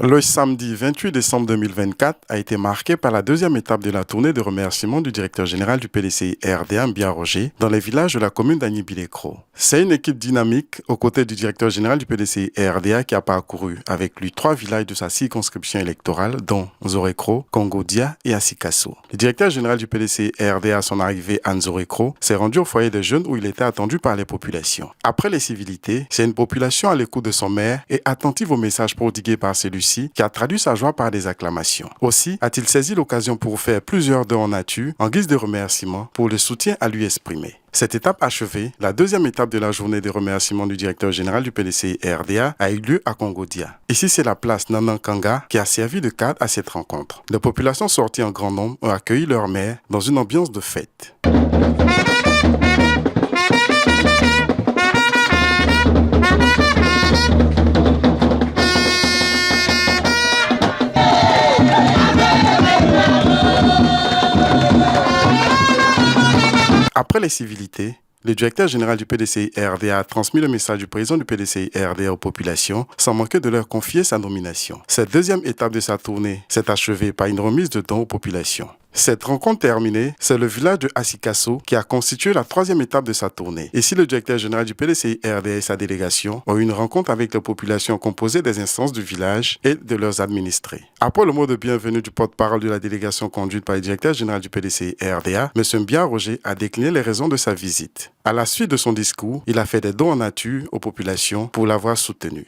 Le samedi 28 décembre 2024 a été marqué par la deuxième étape de la tournée de remerciement du directeur général du PDCI RDA, Mbia Roger, dans les villages de la commune d'Agny-Bilekro. C'est une équipe dynamique aux côtés du directeur général du PDCI RDA qui a parcouru avec lui 3 villages de sa circonscription électorale, dont Nzorekro, Kongodia et Asikasso. Le directeur général du PDCI RDA, à son arrivée à Nzorekro, s'est rendu au foyer des jeunes où il était attendu par les populations. Après les civilités, c'est une population à l'écoute de son maire et attentive aux messages prodigués par celui-ci qui a traduit sa joie par des acclamations. Aussi a-t-il saisi l'occasion pour faire plusieurs dons en nature en guise de remerciement pour le soutien à lui exprimé. Cette étape achevée, la deuxième étape de la journée de remerciement du directeur général du PDCI RDA a eu lieu à Kongodia. Ici, c'est la place Nanankanga qui a servi de cadre à cette rencontre. Les populations sorties en grand nombre ont accueilli leur maire dans une ambiance de fête. Après les civilités, le directeur général du PDCI RDA a transmis le message du président du PDCI RDA aux populations sans manquer de leur confier sa nomination. Cette deuxième étape de sa tournée s'est achevée par une remise de dons aux populations. Cette rencontre terminée, c'est le village de Asikasso qui a constitué la troisième étape de sa tournée. Ici, le directeur général du PDCI RDA et sa délégation ont eu une rencontre avec les populations composées des instances du village et de leurs administrés. Après le mot de bienvenue du porte-parole de la délégation conduite par le directeur général du PDCI RDA, M. Mbia Roger a décliné les raisons de sa visite. À la suite de son discours, il a fait des dons en nature aux populations pour l'avoir soutenu.